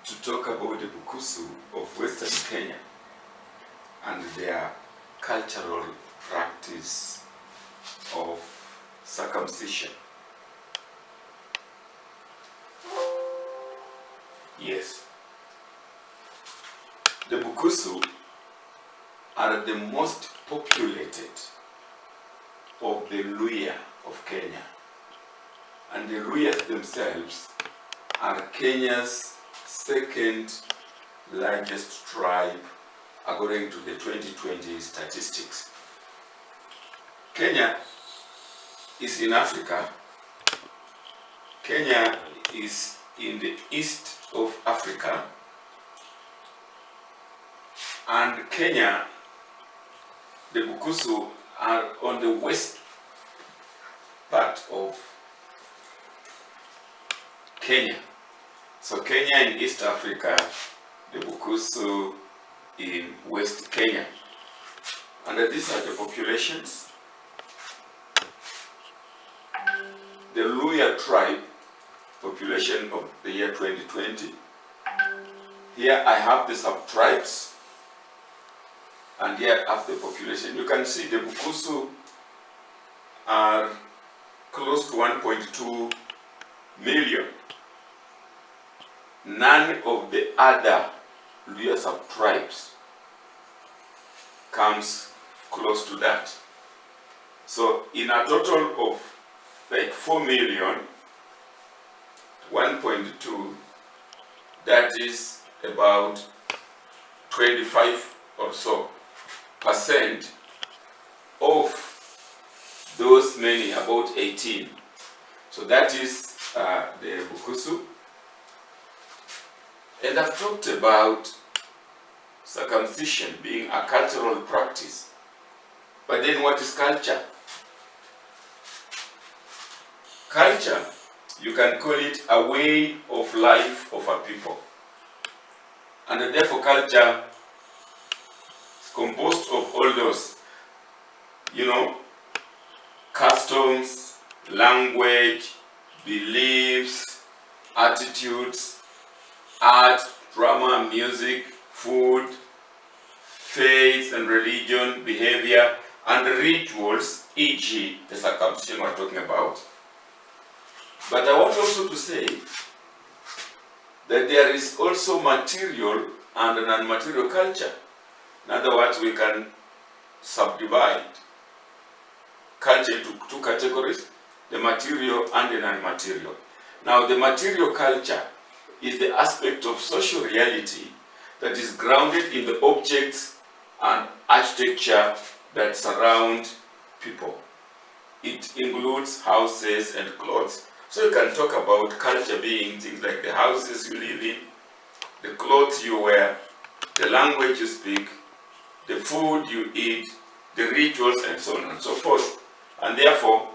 to talk about the Bukusu of Western Kenya and their cultural practice of circumcision. Yes. The Bukusu are the most populated of the Luhya of Kenya. And the Luhyas themselves are Kenya's second largest tribe according to the 2020 statistics. Kenya is in Africa. Kenya is in the east of Africa, and Kenya, the Bukusu are on the west part of Kenya. So Kenya in East Africa, the Bukusu in West Kenya. And these are the populations. The Luhya tribe population of the year 2020. Here I have the sub-tribes, and here I have the population. You can see the Bukusu are close to 1.2 million. None of the other Luhya sub-tribes comes close to that. So in a total of like 4 million, 1.2, that is about 25 or so percent of those many, about 18. So that is the Bukusu. And I've talked about circumcision being a cultural practice. But then what is culture? Culture, you can call it a way of life of a people. And therefore culture is composed of all those, customs, language, beliefs, attitudes, art, drama, music, food, faith and religion, behavior, and rituals, e.g. the circumcision we're talking about. But I want also to say that there is also material and non-material culture. In other words, we can subdivide culture into two categories, the material and the non-material. Now, the material culture is the aspect of social reality that is grounded in the objects and architecture that surround people. It includes houses and clothes. So you can talk about culture being things like the houses you live in, the clothes you wear, the language you speak, the food you eat, the rituals, and so on and so forth. And therefore,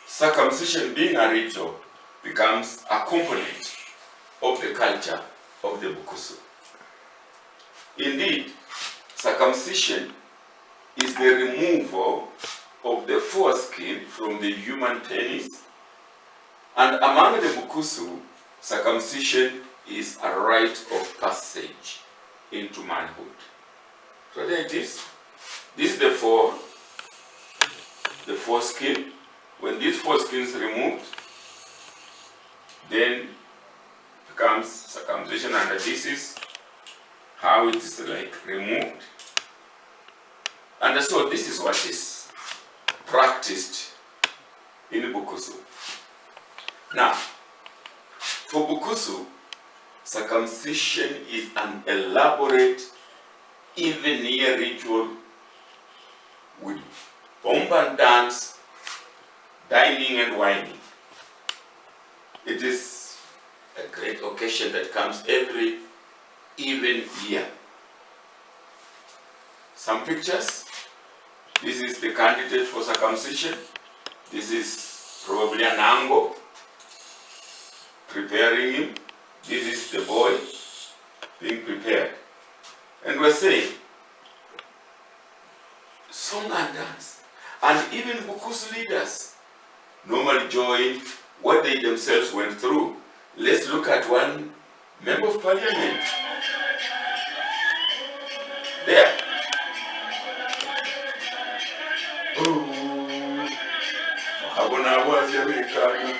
circumcision being a ritual becomes a component of the culture of the Bukusu. Indeed, circumcision is the removal of the foreskin from the human penis, and among the Bukusu, circumcision is a rite of passage into manhood. So there it is. This is the foreskin. When this foreskin is removed, then becomes circumcision, and this is how it is removed. And so this is what is practiced in Bukusu. Now, for Bukusu, circumcision is an elaborate, even-year ritual with pomp and dance, dining and whining. It is a great occasion that comes every even year. Some pictures. This is the candidate for circumcision. This is probably an angle preparing him. This is the boy being prepared. And we're saying, song and dance. And even Bukusu leaders normally join what they themselves went through. Let's look at one Member of Parliament. There. Habona wazi awekana.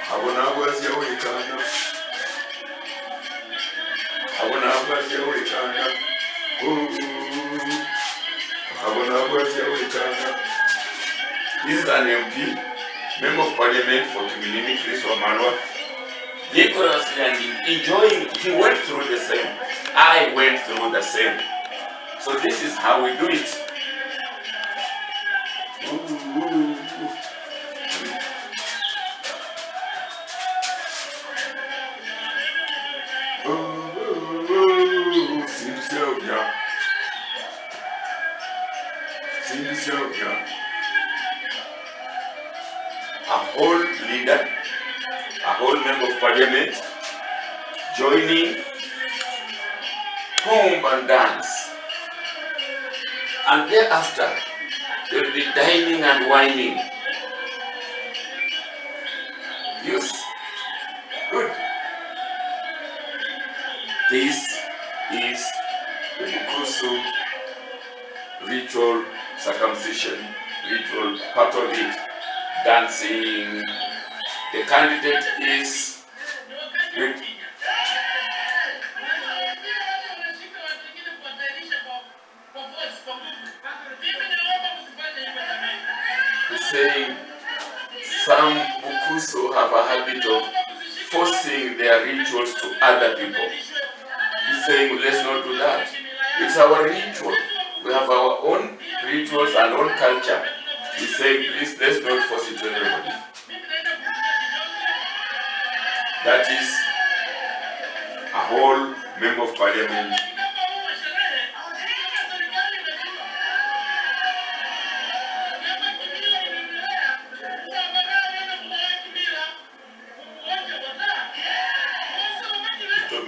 Habona wazi awekana. Habona wazi awekana. Habona wazi awekana. This is an MP, Member of Parliament for Kimilili, Chris Wamalwa. Vigorously and enjoying, he went through the same. I went through the same. So this is how we do it. A whole leader, a whole member of parliament joining home and dance, and thereafter they will be dining and whining. Yes, good. This is the Bukusu ritual, circumcision ritual, part of it. Dancing. The candidate is good. He's saying some Bukusu have a habit of forcing their rituals to other people. He's saying let's not do that. It's our ritual. We have our own rituals and own culture. He's saying please let's not force it to everybody. That is a whole member of parliament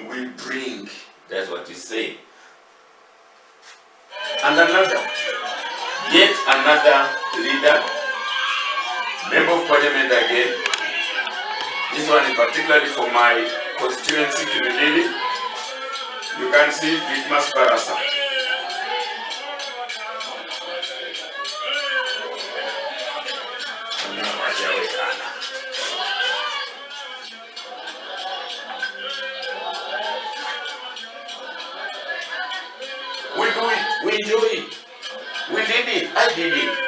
we bring. That's what he's saying. And yet another leader, member of parliament again. This one is particularly for my constituency, Kimilili. You can see Bitmas Barasa. We do it, we enjoy it. We did it, I did it.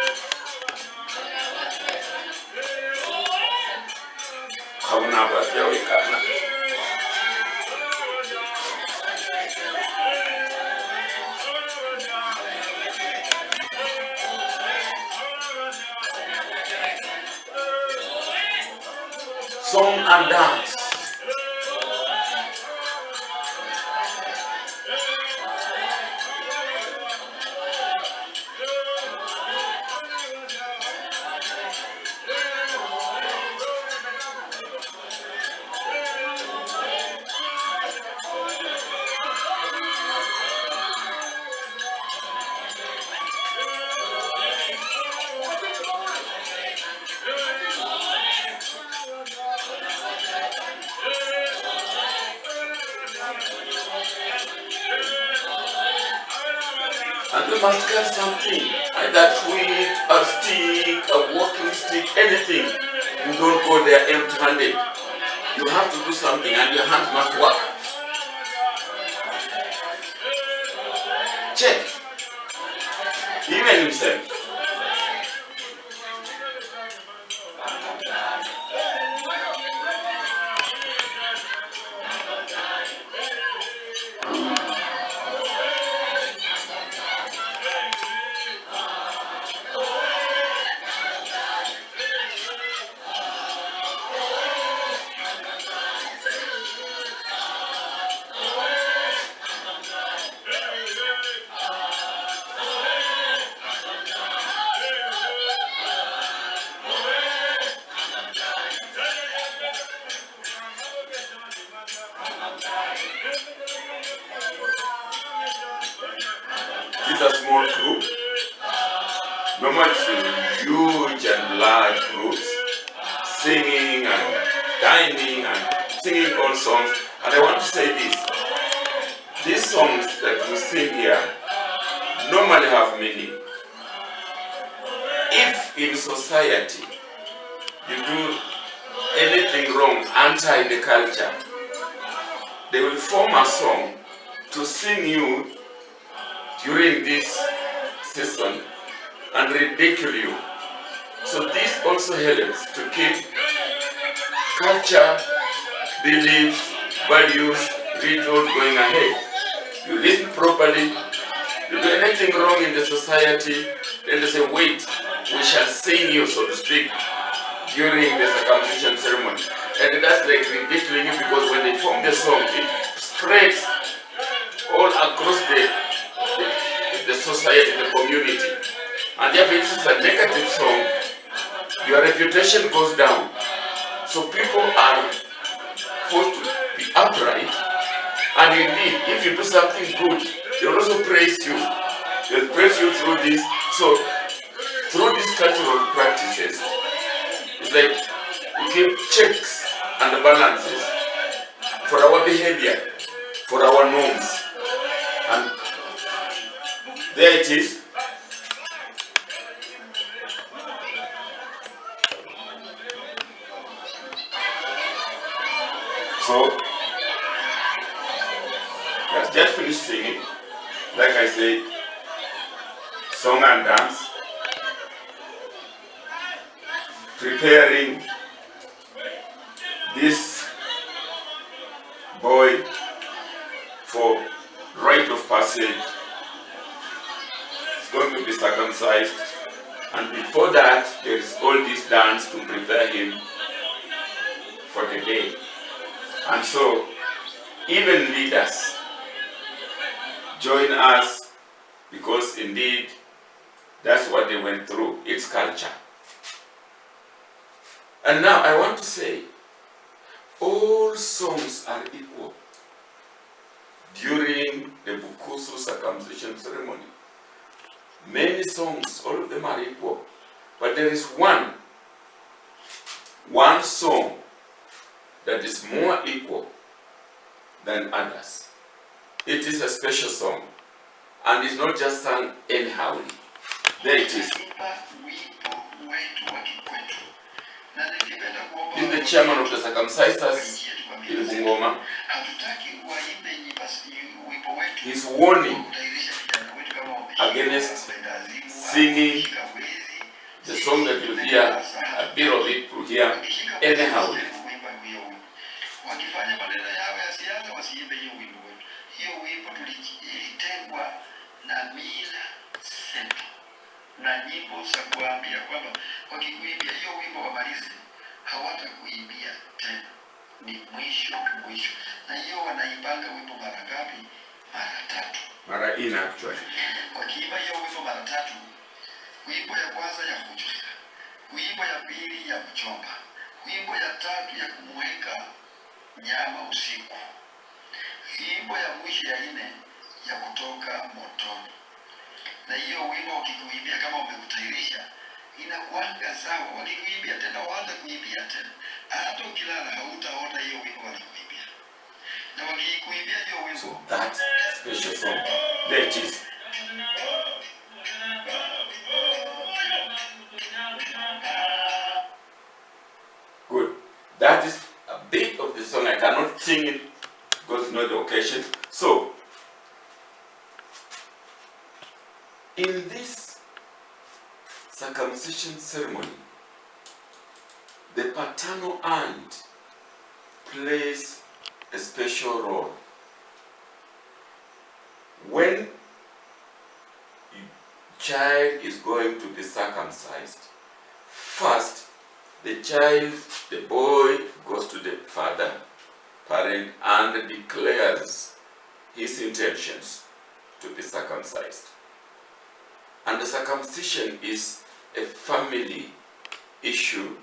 Song and dance. And we must get something, either tweet, a stick, a walking stick, anything. You don't go there empty-handed. You have to do something and your hands must work. Check. Even himself. These are small groups. Normally it's huge and large groups, singing and dining and traditional songs. And I want to say this. These songs that we sing here normally have meaning. If in society you do anything wrong, anti the culture, they will form a song to sing you during this season and ridicule you. So this also helps to keep culture, beliefs, values, rituals going ahead. You listen properly, you do anything wrong in the society, then they say, wait, we shall sing you, so to speak, during the circumcision ceremony. And that's like ridiculing you, because when they form the song, it spreads all across the society, the community. And therefore, if it's a negative song, your reputation goes down. So people are forced to be upright. And indeed, if you do something good, they will also praise you. They'll praise you through this. So, through these cultural practices, it's like we keep checks and balances for our behavior, for our norms. And there it is. So, let's just finish singing. Like I say, song and dance, preparing this boy for rite of passage. He's going to be circumcised, and before that, there is all this dance to prepare him for the day. And so, even leaders join us, because indeed, that's what they went through. It's culture. And now I want to say, all songs are equal during the Bukusu circumcision ceremony. Many songs, all of them are equal. But there is one song that is more equal than others. It is a special song, and it's not just sung anyhow. There it is. This is the chairman of the circumcisers in Bungoma. He's warning against singing the song that you hear, a bit of it to hear anyhow. Wakifanya maneno yao ya siasa wasiimbe hiyo wimbo wetu. Hiyo wimbo tulitengwa na mila zetu na nyimbo za kuambia kwamba wakikuimbia hiyo wimbo wamalize, hawatakuimbia tena. Ni mwisho. Na hiyo wanaibanga wimbo mara ngapi? Mara 3. Mara 4 actually. Wakiimba hiyo wimbo mara 3, wimbo ya kwanza ya kujulia, wimbo ya pili ya kuchomba, wimbo ya 3 ya kumweka nyama usiku, wimbo ya mwisho ya 4 ya kutoka motoni. Na hiyo wimbo wakikuimbia kama umekutairisha, inakuanga sawa. Wakikuimbia tena waanza kuimbia tena, hata ukilala hautaona hiyo wimbo wanakuimbia. Na wakikuimbia hiyo wimbo, so that special song, there it is. Good. That is a bit of the song. I cannot sing it because it's not the occasion. So, in this circumcision ceremony, the paternal aunt plays a special role. When a child is going to be circumcised, first, the boy goes to the parent, and declares his intentions to be circumcised. And the circumcision is a family issue.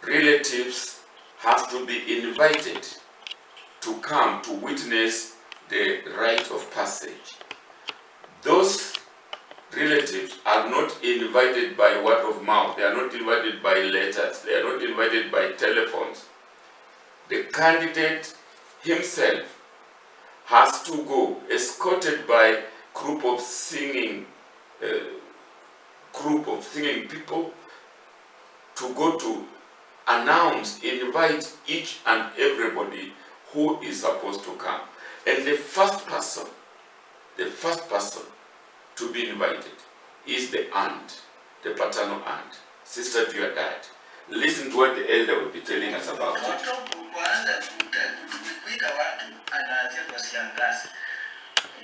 Relatives have to be invited to come to witness the rite of passage. Those relatives are not invited by word of mouth. They are not invited by letters. They are not invited by telephones. the candidate himself has to go, escorted by group of singing people, to go to announce, invite each and everybody who is supposed to come. And the first person to be invited is the aunt, the paternal aunt, sister to your dad. Listen to what the elder will be telling us about it.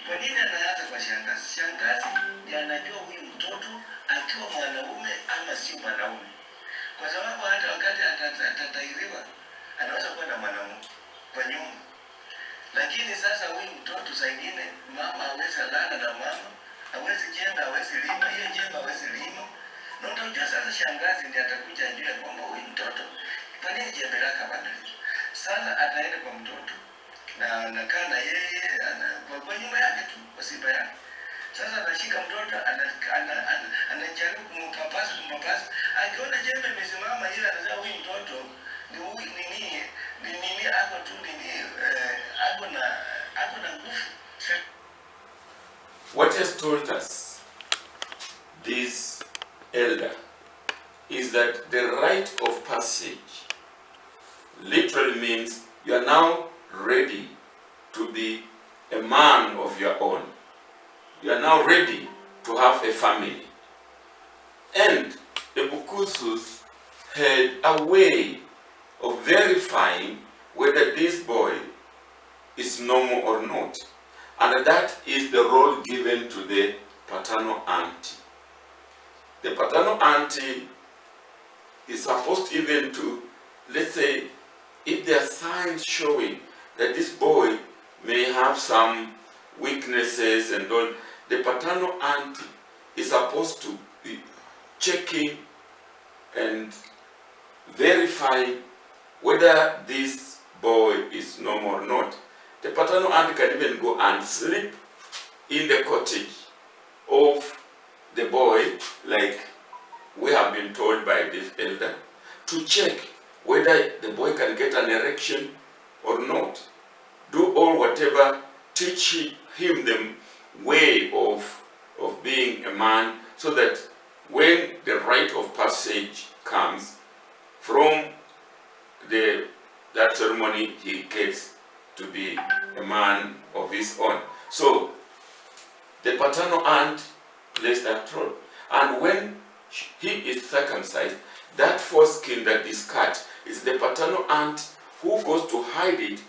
Kwa nini anaanza kwa shangazi? Shangazi ndiye anajua huyu mtoto akiwa mwanaume ama si mwanaume. Kwa sababu hata wakati atatairiwa anaweza kuwa na mwanaume kwa nyumba. Lakini sasa huyu mtoto saa ingine mama hawezi lala na mama, hawezi jembe, hawezi lima, hiyo jembe hawezi lima. Na utajua sasa shangazi ndiye atakuja ajue kwamba huyu mtoto kwa nini jembe lake badilika. Sasa ataenda kwa mtoto na anakaa na yeye kwa nyumba yake tu, kwa simba yake. Sasa anashika mtoto, anajaribu kumpapasa. Akiona jembe imesimama ile, anasema huyu mtoto ni huyu nini ako tu nini ako na nguvu. What has told us this elder is that the rite of passage literally means you are now ready to be a man of your own. You are now ready to have a family. And the Bukusus had a way of verifying whether this boy is normal or not. And that is the role given to the paternal auntie. The paternal auntie is supposed even to, let's say, if there are signs showing that this boy may have some weaknesses and all, the paternal auntie is supposed to be checking and verifying whether this boy is normal or not. The paternal auntie can even go and sleep in the cottage of the boy, like we have been told by this elder, to check whether the boy can get an erection or not. Do all whatever, teach him the way of being a man, so that when the rite of passage comes from that ceremony, he gets to be a man of his own. So the paternal aunt plays that role. And when he is circumcised, that foreskin that is cut is the paternal aunt who goes to hide it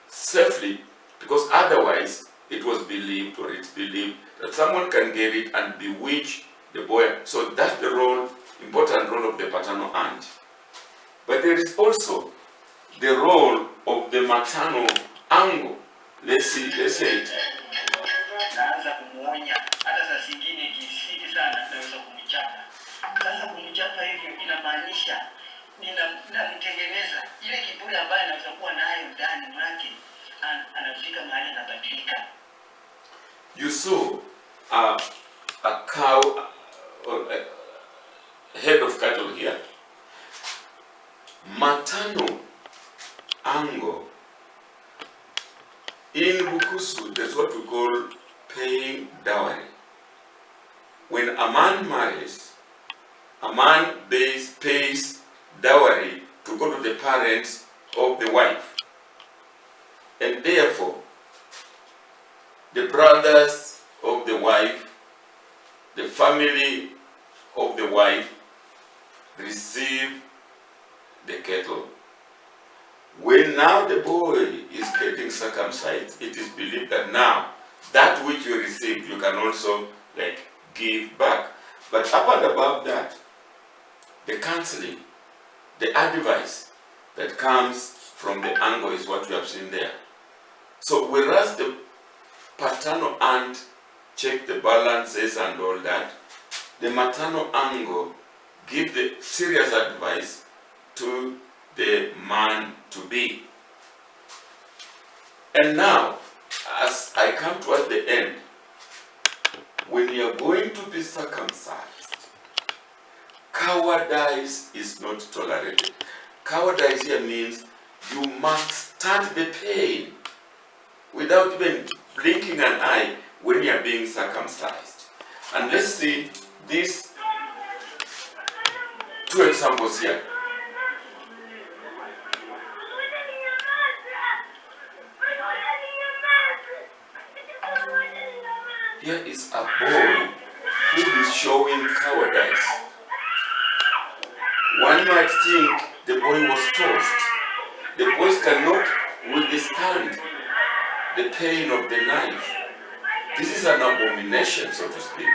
safely, because otherwise it was believed, or it's believed, that someone can get it and bewitch the boy. So that's the role, important role of the paternal aunt. But there is also the role of the maternal uncle. Let's say it. Naanza kumuonya, hata saa zingine ikizidi sana naweza kumchapa. Sasa kumchapa hivyo inamaanisha ninamtengeneza ile kiburi ambayo anaweza kuwa nayo ndani mwake, anafika mahali anabadilika. You saw a cow, or a head of cattle here. Maternal angle in Bukusu, that's what we call paying dowry. When a man marries, a man pays dowry to go to the parents of the wife. And therefore, the brothers of the wife, the family of the wife, receive the cattle. When now the boy is getting circumcised, it is believed that now that which you received, you can also give back. But up and above that, the counseling, the advice that comes from the angle is what we have seen there. So whereas the paternal aunt check the balances and all that, the maternal angle give the serious advice to the man to be. And now, as I come towards the end, when you are going to be circumcised, cowardice is not tolerated. Cowardice here means you must stand the pain without even blinking an eye when you are being circumcised. And let's see these two examples here. Here is a boy who is showing cowardice. One might think the boy was tossed. The boys cannot withstand the pain of the knife. This is an abomination, so to speak.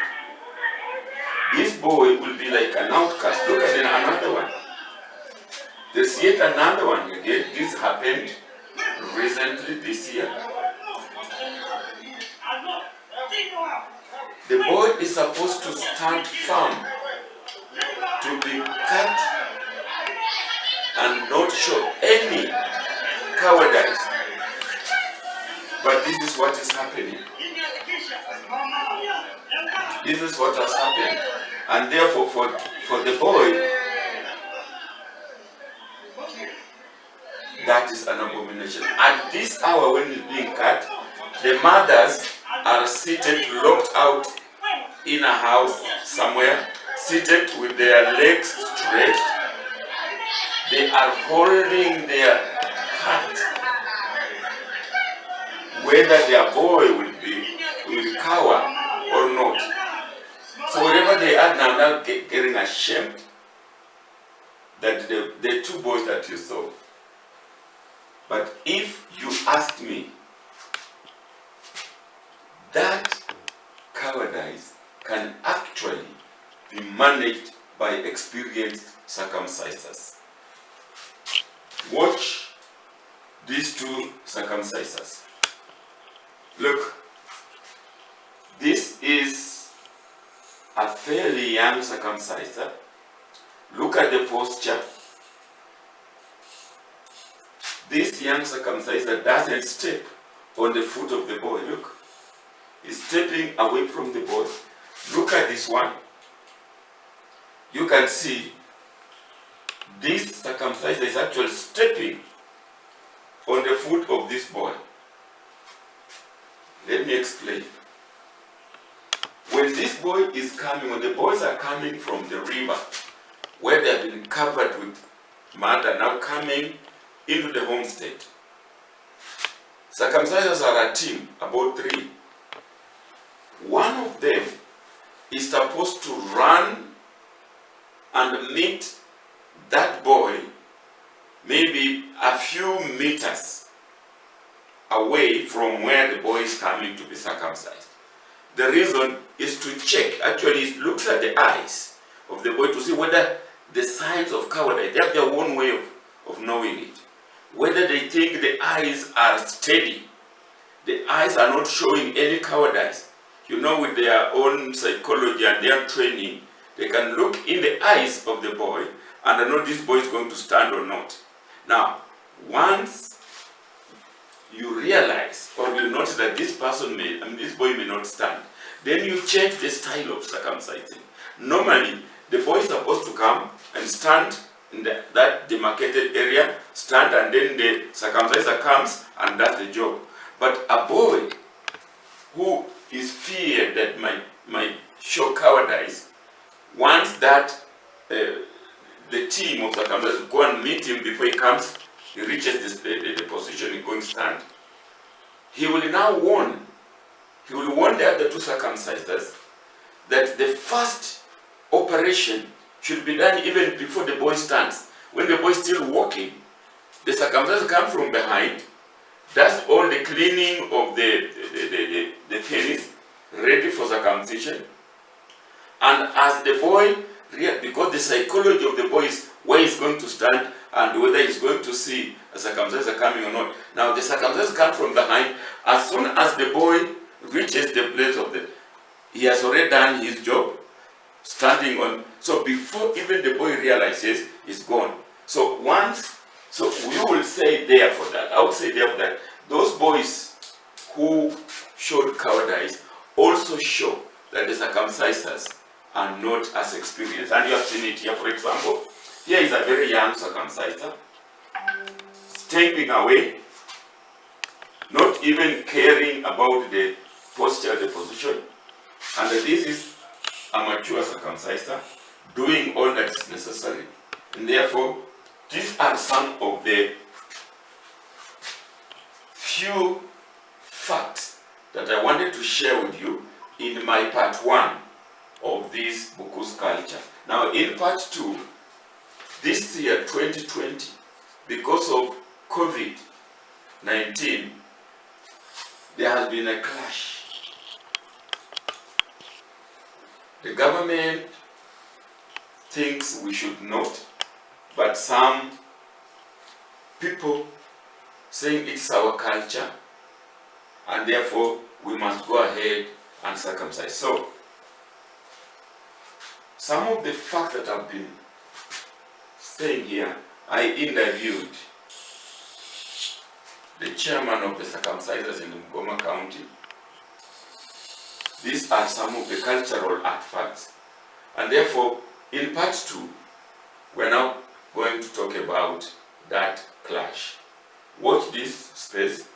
This boy will be like an outcast. Look at another one. There's yet another one again. This happened recently this year. The boy is supposed to stand firm, to be cut and not show any cowardice. But this is what is happening. This is what has happened. And therefore for the boy, that is an abomination. At this hour when he's being cut, the mothers are seated, locked out in a house somewhere, seated with their legs stretched. They are holding their heart, whether their boy will cower or not. So wherever they are now, getting ashamed that the two boys that you saw. But if you ask me, that cowardice can actually be managed by experienced circumcisers. Watch these two circumcisers. Look, this is a fairly young circumciser. Look at the posture. This young circumciser doesn't step on the foot of the boy. Look, he's stepping away from the boy. Look at this one. You can see this circumciser is actually stepping on the foot of this boy. Let me explain. When this boy is coming, when the boys are coming from the river, where they have been covered with mud and now coming into the homestead, circumcisers are a team, about 3. One of them is supposed to run and meet that boy maybe a few meters away from where the boy is coming to be circumcised. The reason is to check. Actually, it looks at the eyes of the boy to see whether the signs of cowardice, they have their own way of knowing it. Whether they think the eyes are steady, the eyes are not showing any cowardice. You know, with their own psychology and their training, they can look in the eyes of the boy and know this boy is going to stand or not. Now, once you realize or you notice that this boy may not stand, then you change the style of circumcising. Normally, the boy is supposed to come and stand in that demarcated area, stand, and then the circumciser comes and does the job. But a boy who is feared that might show cowardice, once that the team of circumcisers go and meet him before he comes, he reaches the position he's going to stand, he will now warn the other 2 circumcisers that the first operation should be done even before the boy stands. When the boy is still walking, the circumciser comes from behind, does all the cleaning of the penis, ready for circumcision. And as the boy, because the psychology of the boy is where he's going to stand and whether he's going to see a circumciser coming or not. Now the circumciser comes from behind. As soon as the boy reaches the place of he has already done his job, standing on. So before even the boy realizes, he's gone. So we will say there for that. I would say there for that. Those boys who showed cowardice also show that the circumcisers are not as experienced. And you have seen it here, for example. Here is a very young circumciser stepping away, not even caring about the posture, the position. And this is a mature circumciser doing all that is necessary. And therefore, these are some of the few facts that I wanted to share with you in my part 1 of this Bukusu culture. Now in part 2, this year 2020, because of COVID-19, there has been a clash. The government thinks we should not, but some people saying it's our culture and therefore we must go ahead and circumcise. So, some of the facts that I've been saying here, I interviewed the chairman of the circumcisers in Bungoma County. These are some of the cultural artifacts. And therefore, in part 2, we're now going to talk about that clash. Watch this space